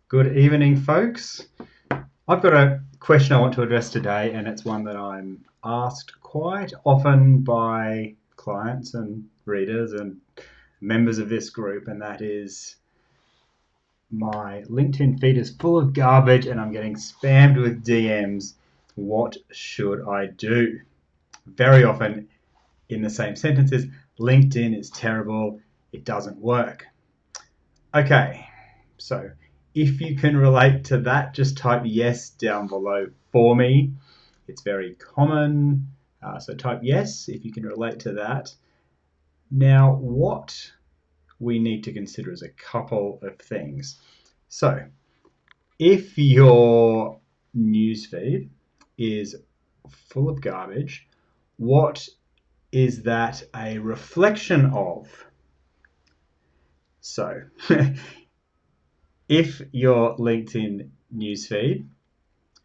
Good evening, folks. I've got a question I want to address today, and it's one that I'm asked quite often by clients and readers and members of this group, and that is my LinkedIn feed is full of garbage and I'm getting spammed with DMs. What should I do? Very often in the same sentences, LinkedIn is terrible, it doesn't work. Okay, so if you can relate to that, just type yes down below for me. It's very common, so type yes if you can relate to that. Now, what we need to consider is a couple of things. So, if your newsfeed is full of garbage, what is that a reflection of? So, if your LinkedIn newsfeed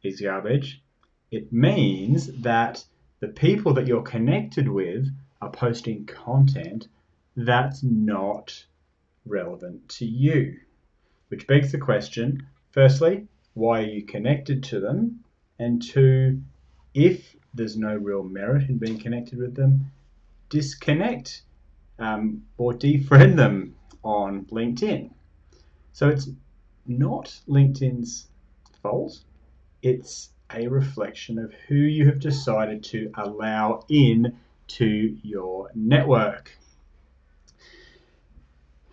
is garbage, it means that the people that you're connected with are posting content that's not relevant to you. Which begs the question, firstly, why are you connected to them? And two, if there's no real merit in being connected with them, disconnect or defriend them on LinkedIn. So it's not LinkedIn's fault. It's a reflection of who you have decided to allow in to your network.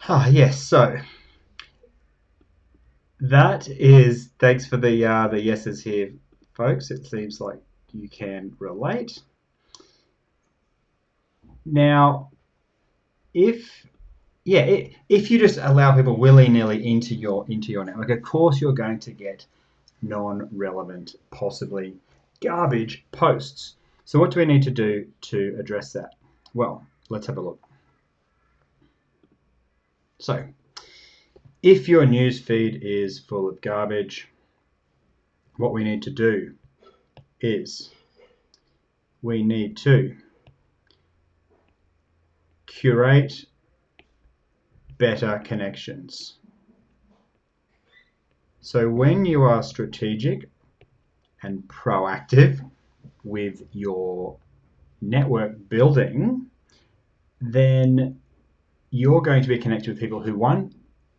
Yes, so that is, thanks for the yeses here, folks. It seems like you can relate. Now, if you just allow people willy-nilly into your network, of course you're going to get non-relevant, possibly garbage posts. So what do we need to do to address that? Well, let's have a look. So, if your news feed is full of garbage, what we need to do is we need to curate better connections. So when you are strategic and proactive with your network building, then you're going to be connected with people who, one,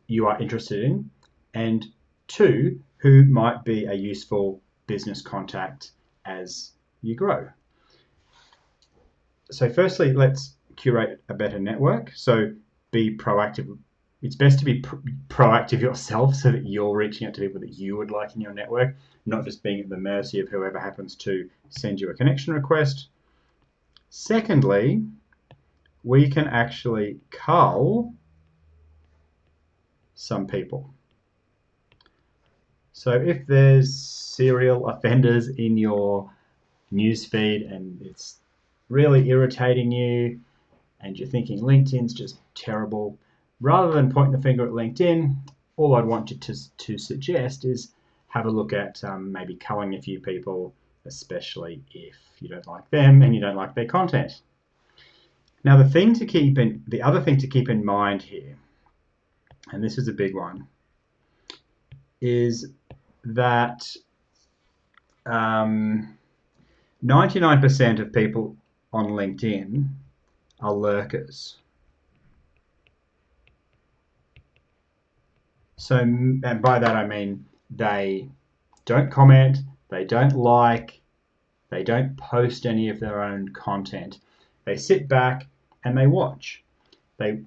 you are interested in, and two, who might be a useful business contact as you grow. So firstly, let's curate a better network. So be proactive. It's best to be proactive yourself so that you're reaching out to people that you would like in your network, not just being at the mercy of whoever happens to send you a connection request. Secondly, we can actually cull some people. So if there's serial offenders in your newsfeed and it's really irritating you and you're thinking LinkedIn's just terrible, rather than pointing the finger at LinkedIn, all I'd want you to suggest is have a look at maybe culling a few people, especially if you don't like them and you don't like their content. Now, the other thing to keep in mind here, and this is a big one, is that 99% of people on LinkedIn are lurkers. So, and by that I mean they don't comment, they don't like, they don't post any of their own content. They sit back and they watch. They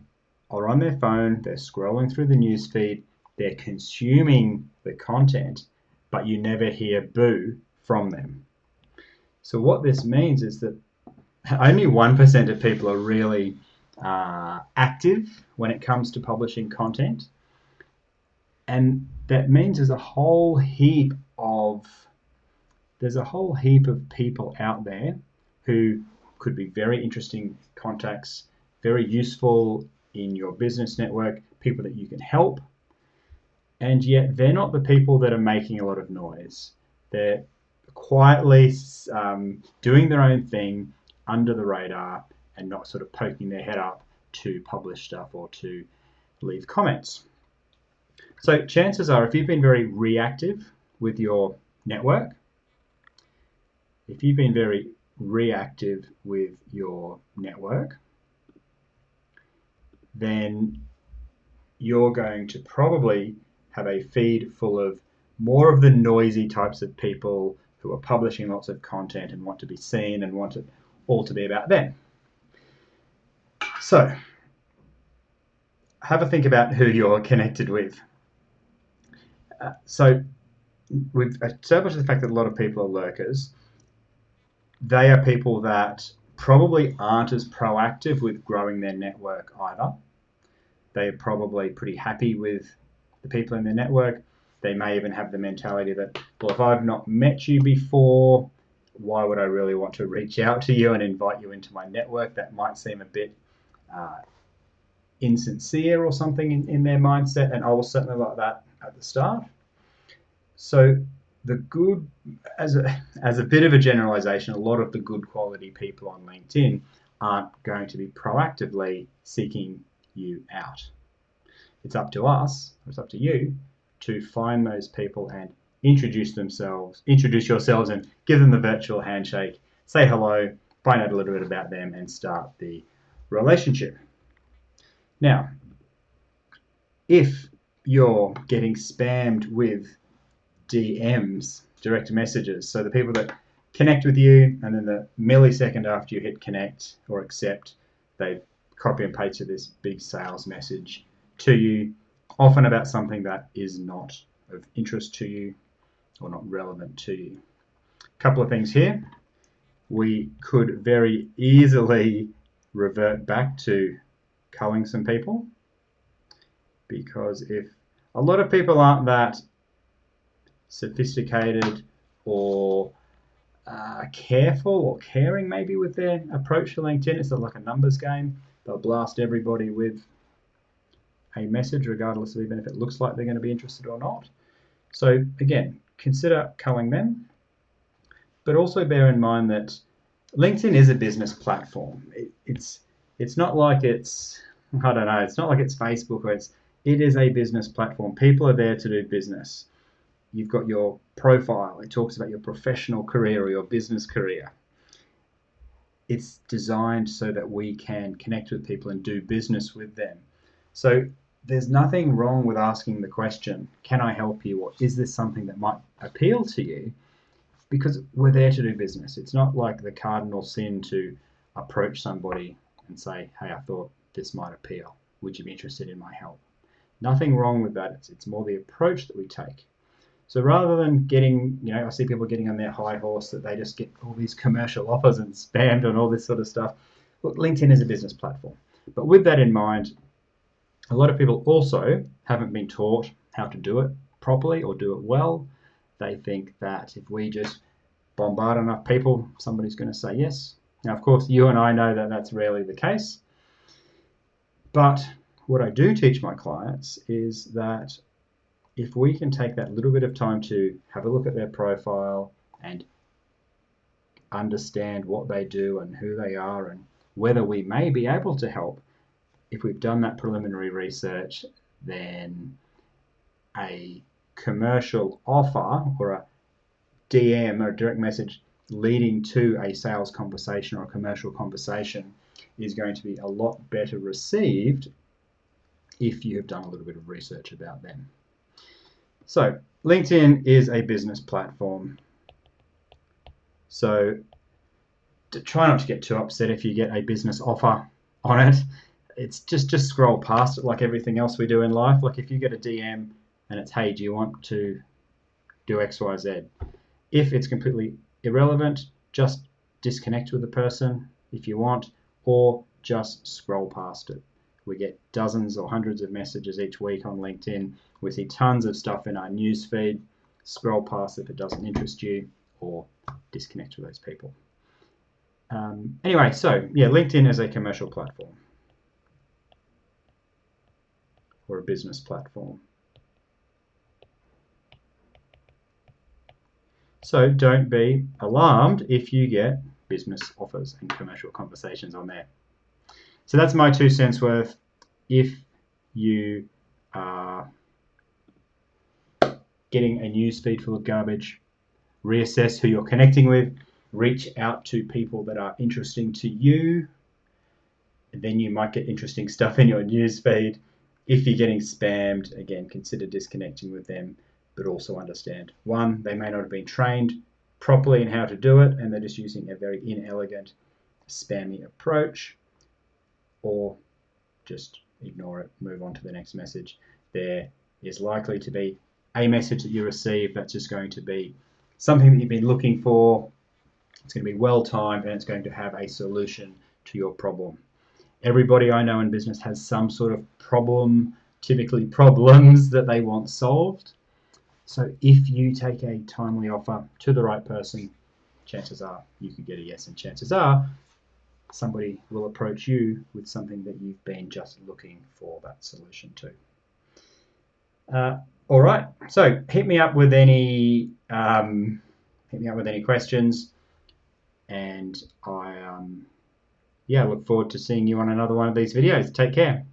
are on their phone, they're scrolling through the newsfeed, they're consuming the content, but you never hear boo from them. So what this means is that only 1% of people are really active when it comes to publishing content. And that means there's a whole heap of people out there who could be very interesting contacts, very useful in your business network, people that you can help, and yet they're not the people that are making a lot of noise. They're quietly doing their own thing under the radar and not sort of poking their head up to publish stuff or to leave comments. So chances are, if you've been very reactive with your network, then you're going to probably have a feed full of more of the noisy types of people who are publishing lots of content and want to be seen and want it all to be about them. So have a think about who you're connected with. So we've established the fact that a lot of people are lurkers. They are people that probably aren't as proactive with growing their network either. They're probably pretty happy with the people in their network. They may even have the mentality that, well, if I've not met you before, why would I really want to reach out to you and invite you into my network? That might seem a bit insincere or something in their mindset, and I was certainly like that at the start. So the good, as a bit of a generalization, a lot of the good quality people on LinkedIn aren't going to be proactively seeking you out. It's up to us, or it's up to you, to find those people and introduce yourselves and give them the virtual handshake, say hello, find out a little bit about them and start the relationship. Now, if you're getting spammed with DMs, direct messages, so the people that connect with you and then the millisecond after you hit connect or accept, they copy and paste this big sales message to you, often about something that is not of interest to you or not relevant to you. A couple of things here. We could very easily revert back to culling some people, because if a lot of people aren't that sophisticated or careful or caring maybe with their approach to LinkedIn, it's like a numbers game. They'll blast everybody with a message regardless of even if it looks like they're going to be interested or not. So again, consider culling them, but also bear in mind that LinkedIn is a business platform. It's not like it's, I don't know, it's not like it's Facebook, or it is a business platform. People are there to do business. You've got your profile. It talks about your professional career or your business career. It's designed so that we can connect with people and do business with them. So there's nothing wrong with asking the question, can I help you? Or is this something that might appeal to you? Because we're there to do business. It's not like the cardinal sin to approach somebody and say, hey, I thought this might appeal. Would you be interested in my help? Nothing wrong with that. It's more the approach that we take. So rather than getting, I see people getting on their high horse that they just get all these commercial offers and spammed and all this sort of stuff. Look, LinkedIn is a business platform. But with that in mind, a lot of people also haven't been taught how to do it properly or do it well. They think that if we just bombard enough people, somebody's going to say yes. Now, of course, you and I know that that's rarely the case. But what I do teach my clients is that if we can take that little bit of time to have a look at their profile and understand what they do and who they are and whether we may be able to help, if we've done that preliminary research, then a commercial offer or a DM or a direct message leading to a sales conversation or a commercial conversation is going to be a lot better received if you have done a little bit of research about them. So LinkedIn is a business platform. So try not to get too upset if you get a business offer on it. It's just scroll past it like everything else we do in life. Like if you get a DM and it's, hey, do you want to do X, Y, Z? If it's completely irrelevant, just disconnect with the person if you want, or just scroll past it. We get dozens or hundreds of messages each week on LinkedIn. We see tons of stuff in our newsfeed. Scroll past if it doesn't interest you, or disconnect with those people. Anyway, so yeah, LinkedIn is a commercial platform or a business platform. So don't be alarmed if you get business offers and commercial conversations on there. So that's my 2 cents worth. If you are getting a newsfeed full of garbage, reassess who you're connecting with, reach out to people that are interesting to you, and then you might get interesting stuff in your newsfeed. If you're getting spammed, again, consider disconnecting with them, but also understand, one, they may not have been trained properly in how to do it, and they're just using a very inelegant, spammy approach, or just ignore it, move on to the next message. There is likely to be a message that you receive that's just going to be something that you've been looking for. It's going to be well timed, and it's going to have a solution to your problem. Everybody I know in business has some sort of problem, typically problems that they want solved. So if you take a timely offer to the right person, chances are you could get a yes, and chances are somebody will approach you with something that you've been just looking for that solution to. All right, so hit me up with any questions, and I look forward to seeing you on another one of these videos. Take care.